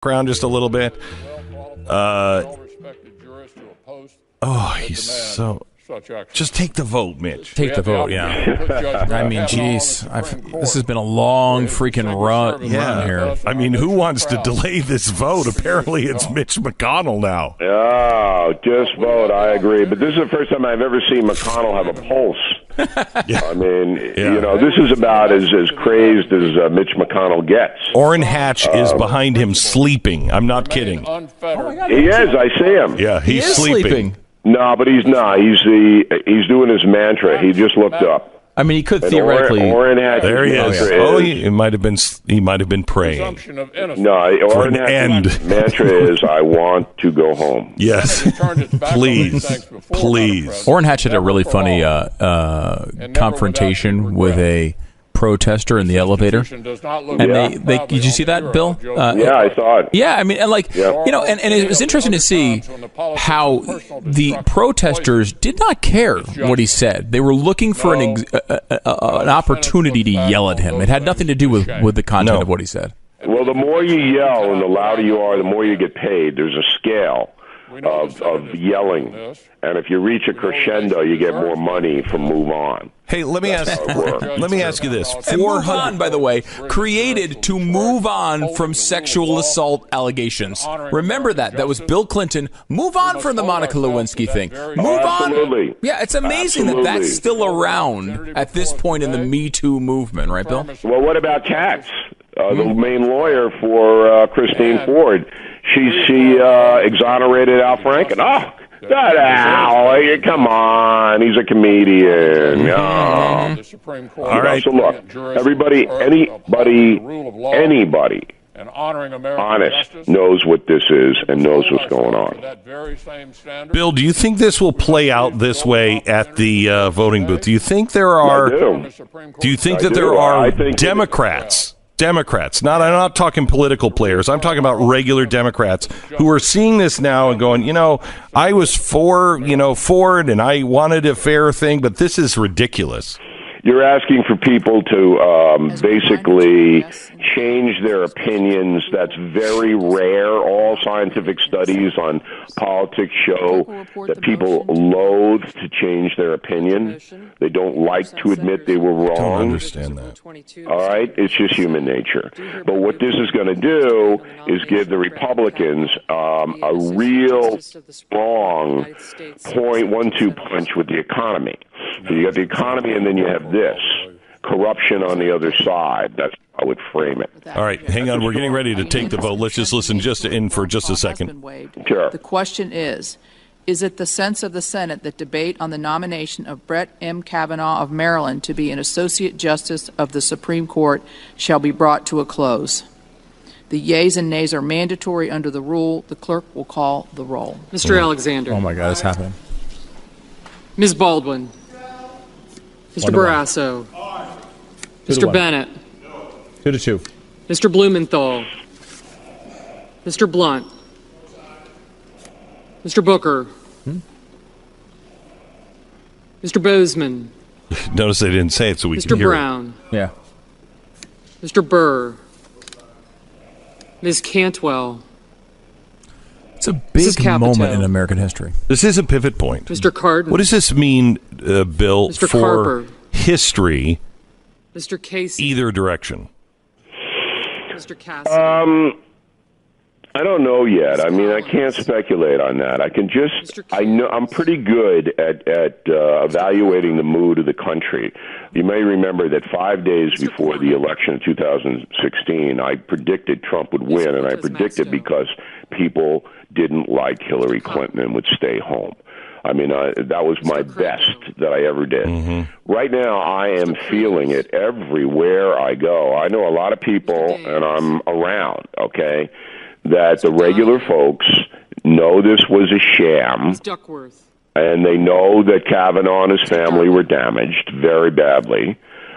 background just a little bit. He's so... Just take the vote, Mitch. Take the vote, yeah. I mean, geez. This has been a long freaking run here. I mean, who wants to delay this vote? Apparently, it's Mitch McConnell now. Oh, just vote. I agree. But this is the first time I've ever seen McConnell have a pulse. I mean, this is about as crazed as Mitch McConnell gets. Orrin Hatch is behind him sleeping. I'm not kidding. Oh my God, he is. I see him. Yeah, he's sleeping. No, but he's not. He's doing his mantra. He just looked up. I mean, he could theoretically. Orrin Hatch's there he is. mantra he might have been. He might have been praying. No, Orrin Hatch's mantra is, "I want to go home." Yes, please. Orrin Hatch had a really funny confrontation with a protester in the elevator, and they did you see that, Bill? Yeah, I saw it. Yeah, I mean, and and it was interesting to see how the protesters did not care what he said. They were looking for an opportunity to yell at him. It had nothing to do with the content of what he said. Well, the more you yell and the louder you are, the more you get paid. There's a scale of yelling, and if you reach a crescendo, you get more money from Move On. Hey, let me ask you this. And Move On, by the way, created to move on from sexual assault allegations. Remember that. That was Bill Clinton. Move on from the Monica Lewinsky thing. Move on. Yeah, it's amazing that that's still around at this point in the Me Too movement, right, Bill? Well, what about Katz, the main lawyer for Christine Ford? She exonerated Al Franken. Al, come on, he's a comedian. All right. So look, everybody, anybody honest knows what this is and knows what's going on. Bill, do you think this will play out this way at the voting booth? Do you think there are? Do you think that there are Democrats, I'm not talking political players. I'm talking about regular Democrats who are seeing this now and going, I was for, Ford and I wanted a fair thing, but this is ridiculous. You're asking for people to basically change their opinions. That's very rare. All scientific studies on politics show that people loathe to change their opinion. They don't like to admit they were wrong. I don't understand that. All right? It's just human nature. But what this is going to do is give the Republicans a real strong 1-2 punch with the economy. So you got the economy, and then you have this corruption on the other side. That's how I would frame it. All right, hang on. We're getting ready to take the vote. Let's just listen for just a second. Sure. The question is it the sense of the Senate that debate on the nomination of Brett M. Kavanaugh of Maryland to be an Associate Justice of the Supreme Court shall be brought to a close? The yeas and nays are mandatory under the rule. The clerk will call the roll. Mr. Alexander. Oh, my God, it's happening. Ms. Baldwin. Mr. Barrasso. Mr. Bennett. 2-2. Mr. Blumenthal. Mr. Blunt. Mr. Booker. Mr. Bozeman. Notice they didn't say it so we Mr. can hear Brown. it. Yeah. Mr. Burr. Ms. Cantwell. It's a big moment in American history. This is a pivot point. Mr. Cardin. What does this mean, Bill, Mr. for Carper. history, Mr. Casey. either direction? Mr. Cassidy. I don't know yet. I mean, I can't speculate on that. I'm pretty good at evaluating the mood of the country. You may remember that 5 days before the election of 2016, I predicted Trump would win, and I predicted because people didn't like Hillary Clinton and would stay home. I mean, that was my best that I ever did. Mm-hmm. Right now, I am feeling it everywhere I go. I know a lot of people, and I'm around, okay, that the regular folks know this was a sham, and they know that Kavanaugh and his family were damaged very badly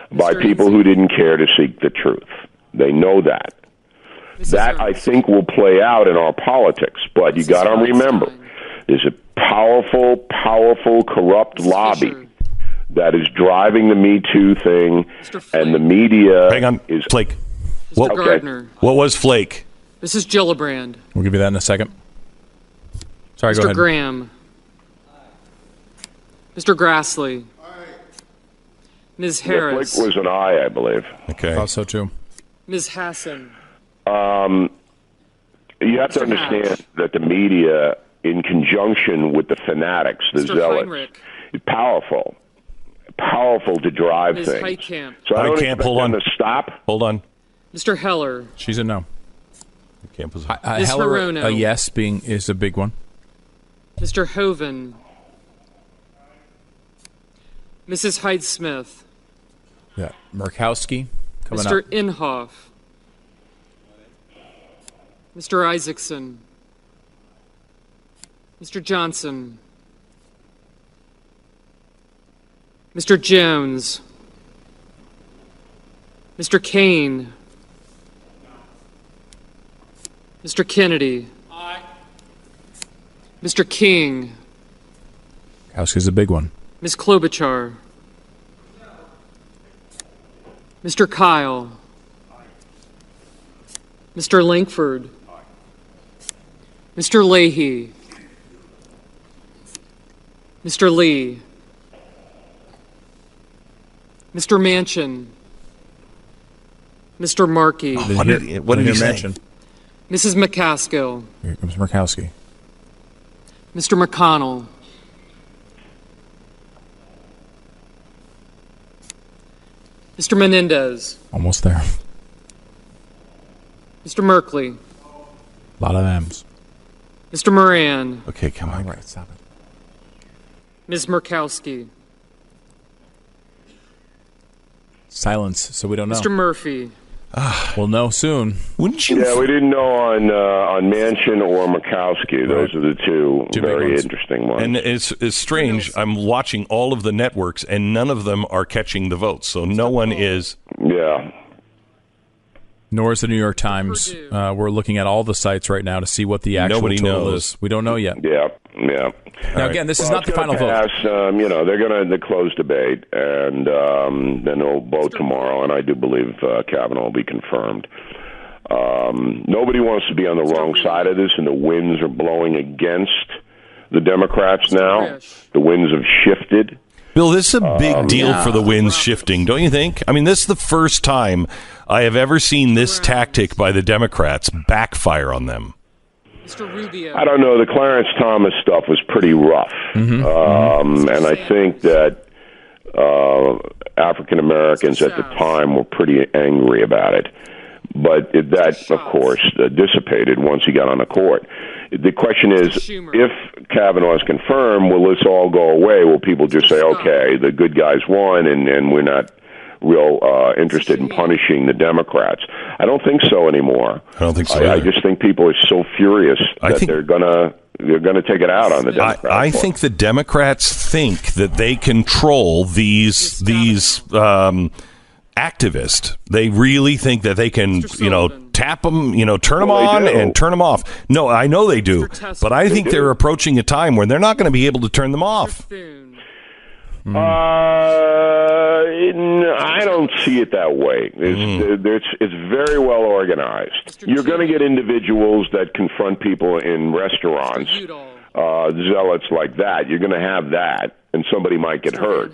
by people who didn't care to seek the truth. They know that. That, I think, will play out in our politics, but you got to remember, there's a powerful, corrupt lobby that is driving the Me Too thing, and the media Hang on, is... Flake. Mr. Gardner. What was Flake? Mrs. Gillibrand. We'll give you that in a second. Sorry, go Mr. ahead. Graham. Mr. Grassley. Ms. Harris. Blake was an aye, I believe. Okay. I thought so, too. Ms. Hassan. You have to understand that the media, in conjunction with the fanatics, the Mr. zealots, Heinrich. is powerful to drive Ms. things. Heitkamp. So I don't Heitkamp, expect hold on. them to stop. Hold on. Mr. Heller. She's a no. Camp was Ms. Heller, Hirono. a yes is a big one. Mr. Hoven. Mrs. Hyde-Smith. Yeah. Murkowski coming Mr. up. Inhofe. Mr. Isaacson. Mr. Johnson. Mr. Jones. Mr. Kane. Mr. Kennedy. Aye. Mr. King. Murkowski's a big one. Ms. Klobuchar. Mr. Kyle. Mr. Lankford. Mr. Leahy. Mr. Lee. Mr. Manchin. Mr. Markey. What did he say? mention? Mrs. McCaskill. Here comes Murkowski. Mr. McConnell. Mr. Menendez. Almost there. Mr. Merkley. A lot of M's. Mr. Moran. Okay, come on. All right, stop it. Ms. Murkowski. Silence, so we don't know. Mr. Murphy. We'll know soon. Wouldn't you? Yeah, we didn't know on Manchin or Murkowski. Those are the two Two big very ones. interesting ones. And it's strange. I'm watching all of the networks, and none of them are catching the votes. So no one is. Yeah. Nor is the New York Times. We're looking at all the sites right now to see what the actual Nobody total knows. is. We don't know yet. Yeah. Now, again, this is not the It's final gonna vote. pass. They're going to close debate, and then they'll vote tomorrow, and I do believe Kavanaugh will be confirmed. Nobody wants to be on the wrong side of this, and the winds are blowing against the Democrats now. The winds have shifted. Bill, this is a big deal for the winds shifting, don't you think? I mean, this is the first time I have ever seen this tactic by the Democrats backfire on them. Mr. Rubio. I don't know. The Clarence Thomas stuff was pretty rough. And I think that African Americans at the time were pretty angry about it. But that, of course, dissipated once he got on the court. The question is, if Kavanaugh is confirmed, will this all go away? Will people just say, okay, the good guys won, and we're not real interested in punishing the Democrats? I don't think so anymore. I don't think so I either. just think people are so furious that they're gonna take it out on the Democrats. I think the Democrats think that they control these activists. They really think that they can, tap them, turn them on and turn them off. No, I know they do, but I think they're approaching a time where they're not going to be able to turn them off. I don't see it that way. It's very well organized. You're going to get individuals that confront people in restaurants, zealots like that. You're going to have that, and somebody might get hurt.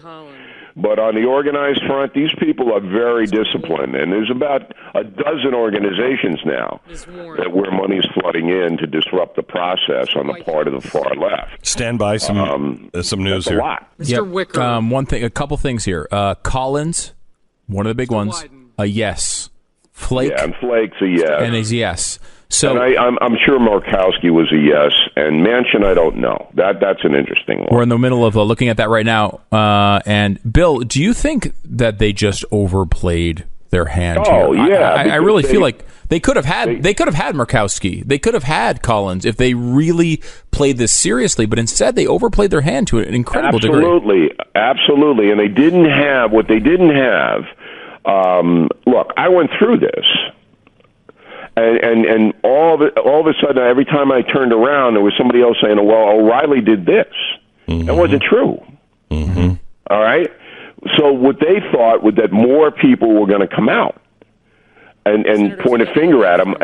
But on the organized front, these people are very disciplined, and there's about a dozen organizations now where money's flooding in to disrupt the process on the part of the far left. Stand by some news here. A lot. Mr. Wicker. One thing, a couple things here. Collins, one of the big ones, a yes. Flake, Yeah, and Flake's a yes. and a yes. So And I'm sure Murkowski was a yes, and Manchin, I don't know. That's an interesting one. we're in the middle of looking at that right now. And Bill, do you think that they just overplayed their hand Oh, here? yeah, I because really feel like they could have had Murkowski. They could have had Collins if they really played this seriously, but instead they overplayed their hand to an incredible degree. Absolutely. And they didn't have what they didn't have. Look, I went through this. And all of a sudden, every time I turned around, there was somebody else saying, well, O'Reilly did this. That wasn't true. All right? So what they thought was that more people were going to come out. and point a finger at him,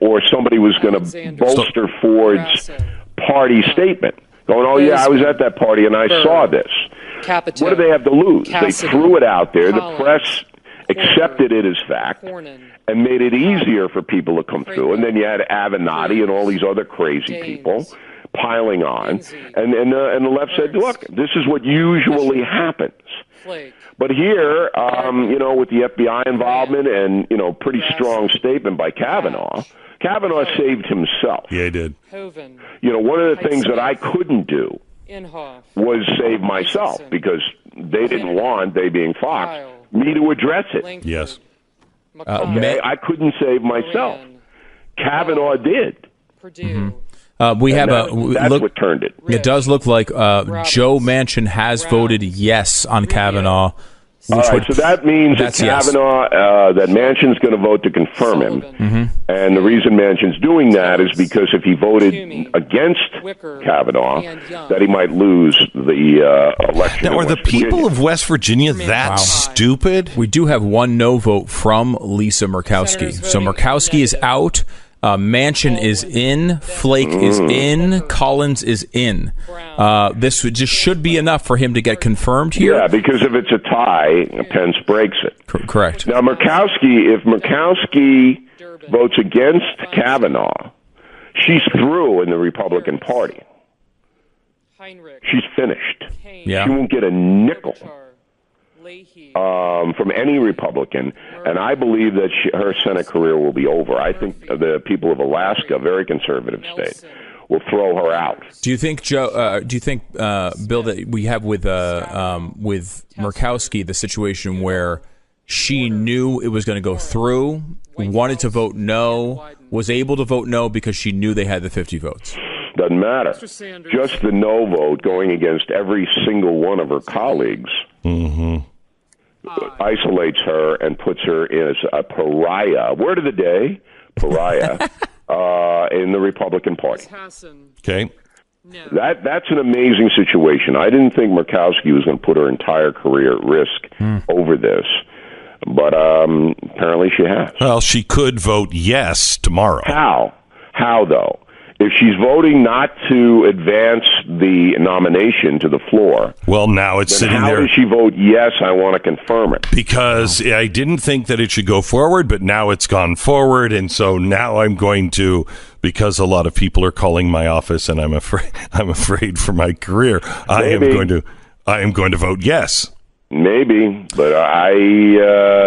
or somebody was going to bolster Ford's party statement, going, "Oh yeah, I was at that party and I saw this." Capito, what do they have to lose? Cassidy, they threw it out there. Collins, the press accepted it as fact and made it easier for people to come through. And then you had Avenatti and all these other crazy people piling on, and the left said, "Look, this is what usually happens." But here, with the FBI involvement and pretty strong statement by Kavanaugh saved himself. Yeah, he did. One of the things that I couldn't do was save myself, because they didn't want, they being Fox, me to address it. Yes. Okay? I couldn't save myself. Kavanaugh did. We have that's what turned it. It does look like Joe Manchin has voted yes on Kavanaugh. All right, so that means that Kavanaugh, that Manchin's going to vote to confirm him. And the reason Manchin's doing that is because if he voted against Kavanaugh, that he might lose the election. Now, are the people of West Virginia that stupid? We do have one no vote from Lisa Murkowski. So Murkowski is out. Manchin is in, Flake is in, Collins is in. This just should be enough for him to get confirmed here. Yeah, because if it's a tie, Pence breaks it. Correct. Now, if Murkowski votes against Kavanaugh, she's through in the Republican Party. She's finished. Yeah. She won't get a nickel from any Republican, and I believe that her Senate career will be over. I think the people of Alaska, a very conservative state, will throw her out. Do you think, Joe? Do you think, Bill, that we have with Murkowski the situation where she knew it was going to go through, wanted to vote no, was able to vote no because she knew they had the 50 votes? Doesn't matter. Just the no vote going against every single one of her colleagues isolates her and puts her as a pariah. Word of the day, pariah, in the Republican Party. Okay. That's an amazing situation. I didn't think Murkowski was going to put her entire career at risk over this, but apparently she has. Well, she could vote yes tomorrow. How though? If she's voting not to advance the nomination to the floor, well, now it's sitting there. How does she vote yes, I want to confirm it? Because I didn't think that it should go forward, but now it's gone forward, and so now I'm going to, because a lot of people are calling my office, and I'm afraid for my career. I am going to vote yes. Maybe, but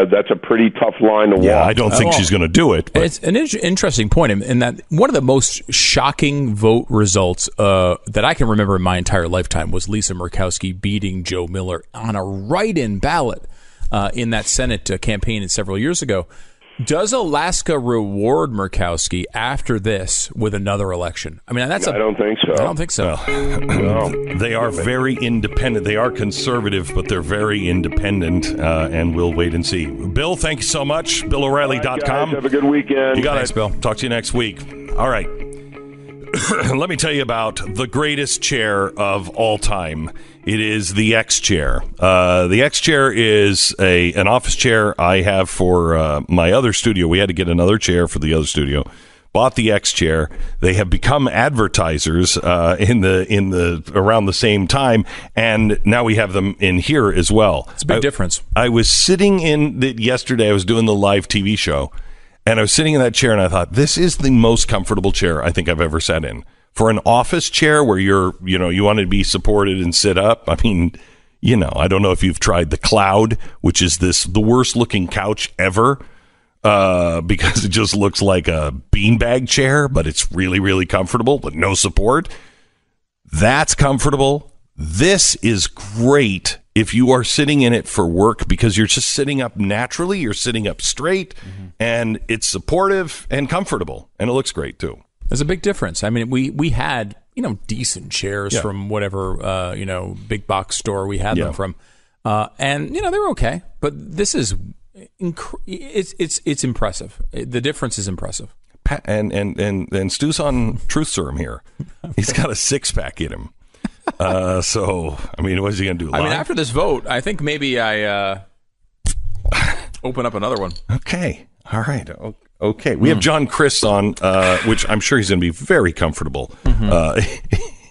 that's a pretty tough line to walk. Yeah, I don't think she's going to do it. But. It's an interesting point in that one of the most shocking vote results that I can remember in my entire lifetime was Lisa Murkowski beating Joe Miller on a write-in ballot in that Senate campaign several years ago. Does Alaska reward Murkowski after this with another election? I mean, I don't think so. I don't think so. No. They are very independent. They are conservative, but they're very independent, and we'll wait and see. Bill, thank you so much. BillO'Reilly.com. Have a good weekend. You got Thanks, it, Bill. Talk to you next week. All right. Let me tell you about the greatest chair of all time. It is the X chair. The X chair is an office chair I have for my other studio. We had to get another chair for the other studio. Bought the X chair. They have become advertisers in the around the same time, and now we have them in here as well. It's a big difference. I was sitting yesterday. I was doing the live TV show. And I was sitting in that chair, and I thought, this is the most comfortable chair I think I've ever sat in. For an office chair where you want to be supported and sit up, I mean, I don't know if you've tried the Cloud, which is the worst looking couch ever, because it just looks like a beanbag chair, but it's really, really comfortable with no support. That's comfortable. This is great if you are sitting in it for work, because you're just sitting up naturally, you're sitting up straight, and it's supportive and comfortable, and it looks great too. There's a big difference. I mean, we had decent chairs from whatever big box store we had them from, and they were okay. But this is it's impressive. The difference is impressive. And Stu's on truth serum here. He's got a 6-pack in him. So, I mean, what is he going to do? I mean, after this vote, I think maybe I open up another one. Okay. All right. Okay. We have John Chris on, which I'm sure he's going to be very comfortable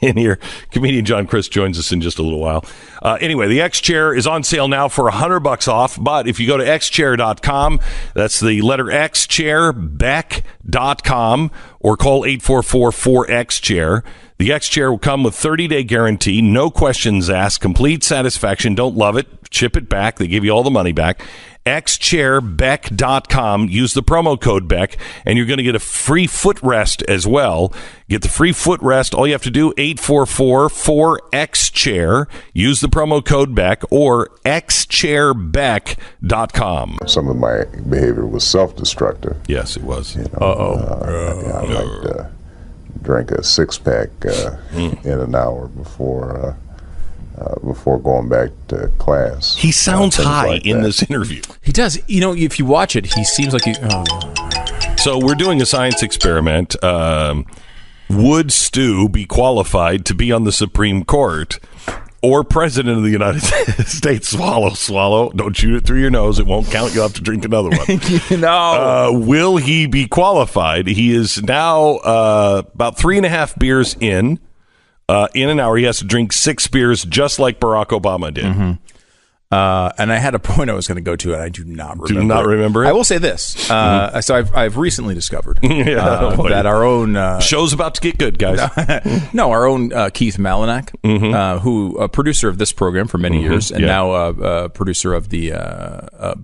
in here. Comedian John Chris joins us in just a little while. Anyway, the X Chair is on sale now for $100 off. But if you go to xchair.com, that's the letter X Chair, Beck.com, or call 844-4X-Chair. The X Chair will come with 30-day guarantee, no questions asked, complete satisfaction. Don't love it, ship it back. They give you all the money back. xchairbeck.com. Use the promo code Beck, and you're going to get a free footrest as well. Get the free footrest. All you have to do, 844-4X-Chair. Use the promo code Beck or xchairbeck.com. Some of my behavior was self-destructive. Yes, it was. I like to drink a 6-pack in an hour before going back to class. He sounds high in this interview. He does. You know, if you watch it, he seems like he... So we're doing a science experiment. Would Stu be qualified to be on the Supreme Court or President of the United States? Swallow. Don't shoot it through your nose. It won't count. You'll have to drink another one. Will he be qualified? He is now about 3.5 beers in an hour. He has to drink 6 beers just like Barack Obama did. Mm-hmm. And I had a point I was going to go to, and I do not remember. Do not remember it? I will say this. So I've recently discovered that our own... show's about to get good, guys. No, our own Keith Malinak, who a producer of this program for many years, and now a producer of the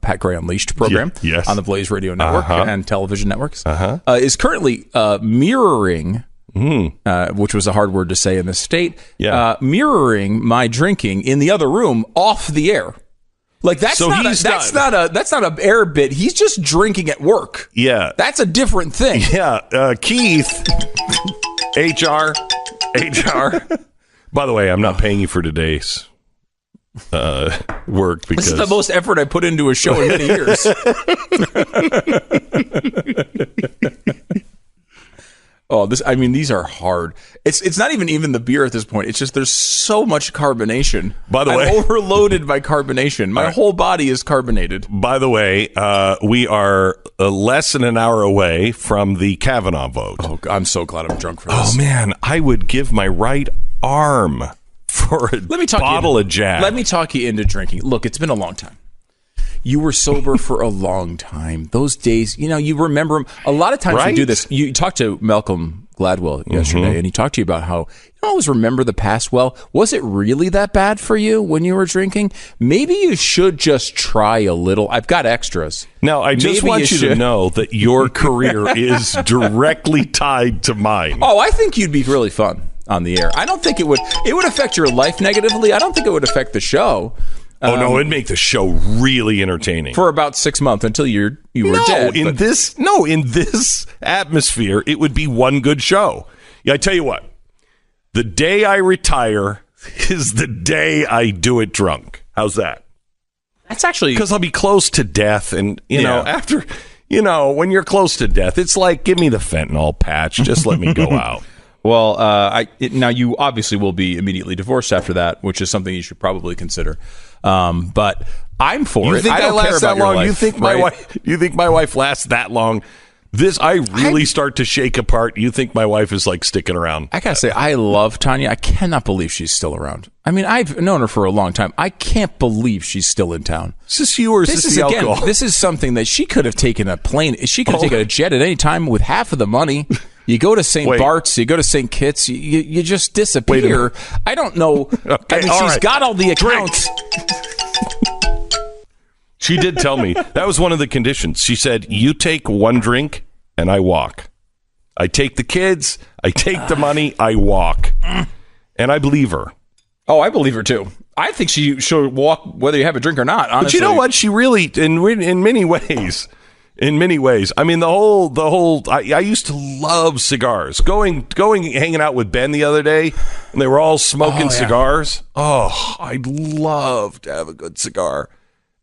Pat Gray Unleashed program on the Blaze Radio Network and television networks, is currently mirroring... which was a hard word to say in this state. Mirroring my drinking in the other room off the air. Like that's not a air bit. He's just drinking at work. Yeah, that's a different thing. Yeah, Keith, HR. By the way, I'm not paying you for today's work because this is the most effort I put into a show in many years. These are hard. It's not even the beer at this point. It's just there's so much carbonation. By the way, I'm overloaded by carbonation. My whole body is carbonated. By the way, we are less than an hour away from the Kavanaugh vote. Oh, I'm so glad I'm drunk for this. Oh man, I would give my right arm for a bottle of Jack. Let me talk you into drinking. Look, it's been a long time. You were sober for a long time. Those days, you remember them. A lot of times you do this. You talked to Malcolm Gladwell yesterday, and he talked to you about how you always remember the past well. Was it really that bad for you when you were drinking? Maybe you should just try a little. I've got extras. Now, I just want you to know that your career is directly tied to mine. Oh, I think you'd be really fun on the air. I don't think it would affect your life negatively. I don't think it would affect the show. No, it'd make the show really entertaining for about 6 months until you were dead. In this atmosphere, it would be one good show. Yeah, I tell you what, the day I retire is the day I do it drunk. How's that? That's actually because I'll be close to death, and after when you're close to death, it's like give me the fentanyl patch, just let me go out. Well, now you obviously will be immediately divorced after that, which is something you should probably consider. But I'm for it. I don't care about your life. You think my wife lasts that long? I really start to shake apart. You think my wife is like sticking around? I gotta say, I love Tanya. I cannot believe she's still around. I mean, I've known her for a long time. I can't believe she's still in town. Is this you or is this the alcohol? This is something that she could have taken a plane. She could have taken a jet at any time with half of the money. You go to St. Bart's, you go to St. Kitts, you just disappear. I don't know. Okay, she's got all the accounts. She did tell me. That was one of the conditions. She said, you take one drink and I walk. I take the kids, I take the money, I walk. And I believe her. Oh, I believe her too. I think she'll walk whether you have a drink or not, honestly. But you know what? She really, in many ways... In many ways. I mean, the whole. I used to love cigars. Hanging out with Ben the other day, and they were all smoking cigars. Oh, I'd love to have a good cigar.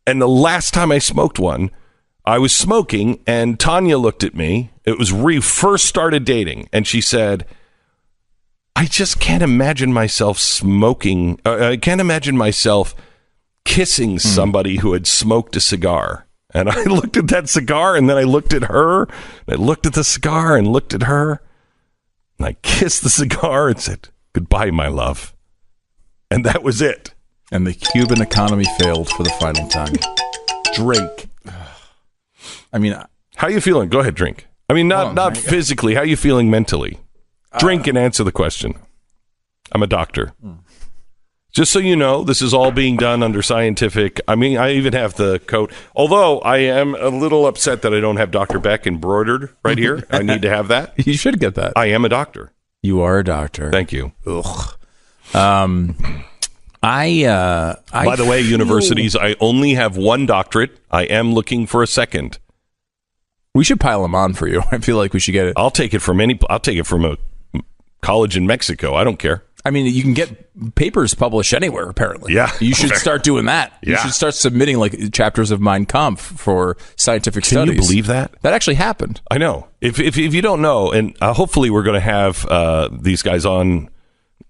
And the last time I smoked one, I was smoking, and Tanya looked at me. It was we first started dating, and she said, "I just can't imagine myself smoking. I can't imagine myself kissing somebody who had smoked a cigar." And I looked at that cigar, and then I looked at her, and I looked at the cigar and looked at her, and I kissed the cigar and said, "Goodbye, my love." And that was it. And the Cuban economy failed for the final time. Drink. I mean, how you feeling? Go ahead, drink. I mean, not physically. How you feeling mentally? Drink and answer the question. I'm a doctor. Just so you know, this is all being done under scientific. I mean, I even have the coat. Although I am a little upset that I don't have Dr. Beck embroidered right here. I need to have that. You should get that. I am a doctor. You are a doctor. Thank you. Ugh. By the way, universities, I only have one doctorate. I am looking for a second. We should pile them on for you. I feel like we should get it. I'll take it from a college in Mexico. I don't care. I mean, you can get papers published anywhere, apparently. Yeah. You should start doing that. Yeah. You should start submitting like chapters of Mein Kampf for scientific studies. Can you believe that? That actually happened. I know. If you don't know, and hopefully we're going to have these guys on,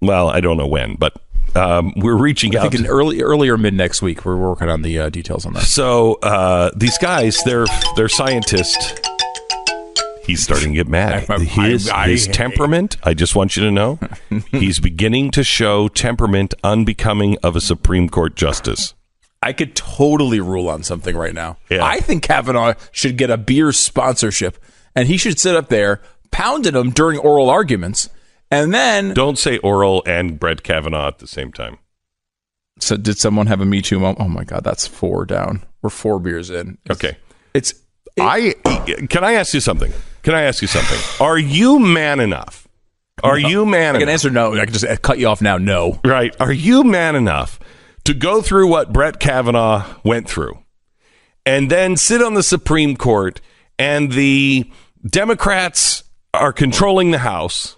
well, I don't know when, but we're reaching out. I think earlier mid next week, we're working on the details on that. So these guys, they're scientists. He's starting to get mad. His temperament, I just want you to know, he's beginning to show temperament unbecoming of a Supreme Court justice. I could totally rule on something right now. Yeah. I think Kavanaugh should get a beer sponsorship, and he should sit up there pounding them during oral arguments, and then... Don't say oral and Brett Kavanaugh at the same time. So did someone have a Me Too moment? Oh, my God, that's 4 down. We're 4 beers in. Okay. Can I ask you something? Are you man enough? I can answer no. I can just cut you off now. No. Right. Are you man enough to go through what Brett Kavanaugh went through and then sit on the Supreme Court and the Democrats are controlling the House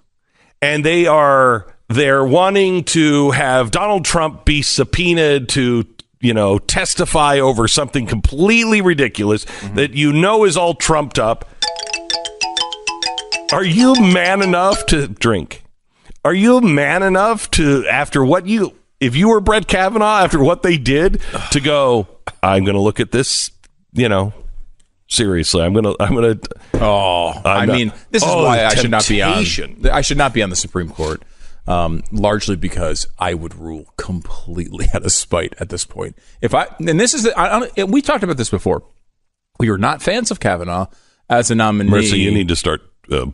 and they're wanting to have Donald Trump be subpoenaed to testify over something completely ridiculous that is all trumped up? Are you man enough to drink? Are you man enough to, if you were Brett Kavanaugh, after what they did, to go, I'm going to look at this, seriously. This is why I should not be on. I should not be on the Supreme Court. Largely because I would rule completely out of spite at this point. We talked about this before. We were not fans of Kavanaugh as a nominee. Mercy, you need to start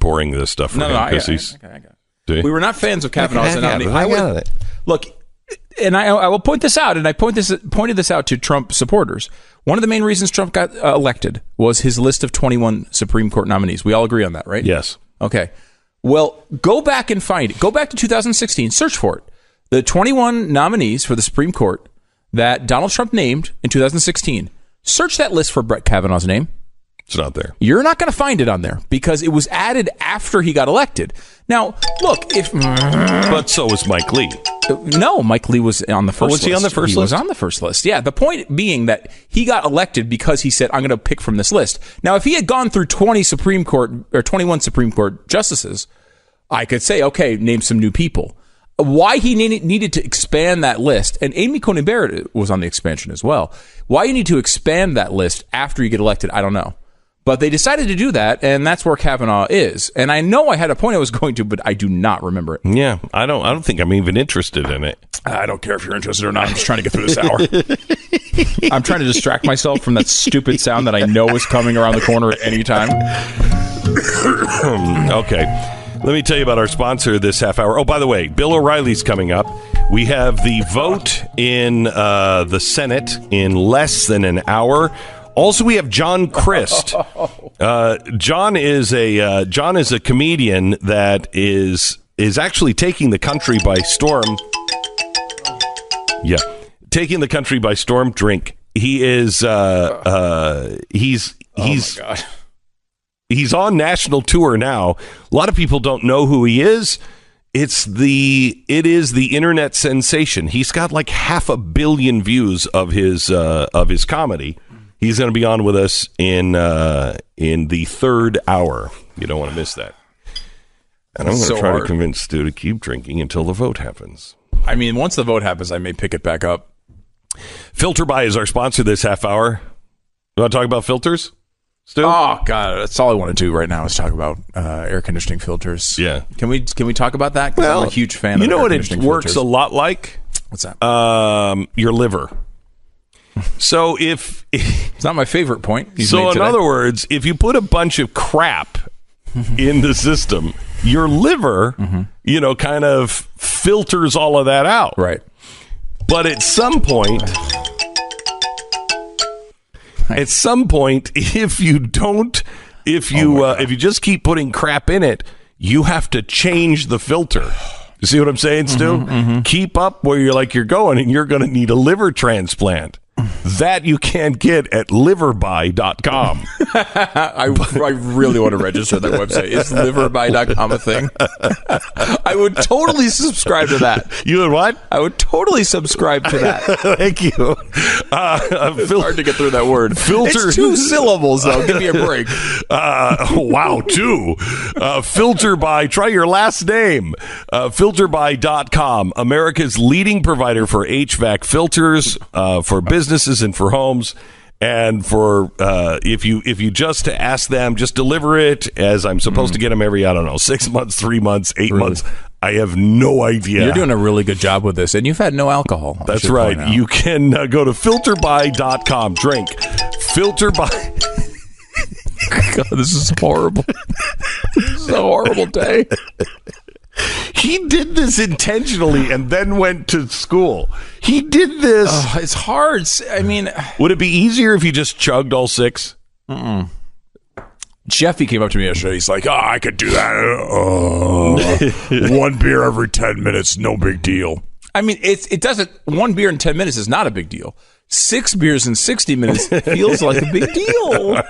pouring this stuff for him. I got it. We were not fans of Kavanaugh as a nominee. Look, and I will point this out, and I pointed this out to Trump supporters. One of the main reasons Trump got elected was his list of 21 Supreme Court nominees. We all agree on that, right? Yes. Okay. Well, go back and find it. Go back to 2016. Search for it. The 21 nominees for the Supreme Court that Donald Trump named in 2016. Search that list for Brett Kavanaugh's name. It's not there. You're not going to find it on there because it was added after he got elected. Now, look, but so was Mike Lee. No, Mike Lee was on the first list. Was he on the first list? He was on the first list. Yeah, the point being that he got elected because he said, I'm going to pick from this list. Now, if he had gone through 21 Supreme Court justices, I could say, okay, name some new people. Why he needed to expand that list, and Amy Coney Barrett was on the expansion as well. Why you need to expand that list after you get elected, I don't know. But they decided to do that, and that's where Kavanaugh is. And I know I had a point I was going to, but I do not remember it. Yeah, I don't think I'm even interested in it. I don't care if you're interested or not. I'm just trying to get through this hour. I'm trying to distract myself from that stupid sound that I know is coming around the corner at any time. Okay. Let me tell you about our sponsor this half hour. Oh, by the way, Bill O'Reilly's coming up. We have the vote in the Senate in less than an hour. Also, we have John Crist. John is a comedian that is actually taking the country by storm. Yeah, taking the country by storm. Drink. He is. He's on national tour now. A lot of people don't know who he is. It is the internet sensation. He's got like 500 million views of his comedy. He's going to be on with us in the third hour. You don't want to miss that. And I'm going to try to convince Stu to keep drinking until the vote happens. I mean, once the vote happens, I may pick it back up. Filter By is our sponsor this half hour. You want to talk about filters, Stu? Oh God, that's all I want to do right now is talk about air conditioning filters. Yeah. Can we talk about that? Because I'm a huge fan. You of know air what it conditioning works filters. a lot like? What's that? Your liver. So if It's not my favorite point. so, in other words, if you put a bunch of crap in the system, your liver, kind of filters all of that out. right. But at some point, if you just keep putting crap in it, you have to change the filter. You see what I'm saying, Stu? Keep up where you're going, and you're going to need a liver transplant. That you can't get at liverbuy.com. I really want to register that website. Is liverbuy.com a thing? I would totally subscribe to that. You would what? I would totally subscribe to that. Thank you. It's hard to get through that word. Filter. It's 2 syllables, though. Give me a break. Wow, 2. Filter by, try your last name. Filterbuy.com, America's leading provider for HVAC filters for businesses and for homes. And for if you just ask them, just deliver it as I'm supposed to get them every, 6 months, 3 months, 8 months. I have no idea. You're doing a really good job with this, and you've had no alcohol. That's right. You can go to filterbuy.com. Drink. Filterbuy. God, this is horrible. This is a horrible day. He did this intentionally and then went to school. He did this. It's hard. I mean, would it be easier if you just chugged all 6? Jeffy came up to me yesterday. He's like, I could do that. 1 beer every 10 minutes. No big deal. I mean, it doesn't. 1 beer in 10 minutes is not a big deal. 6 beers in 60 minutes feels like a big deal.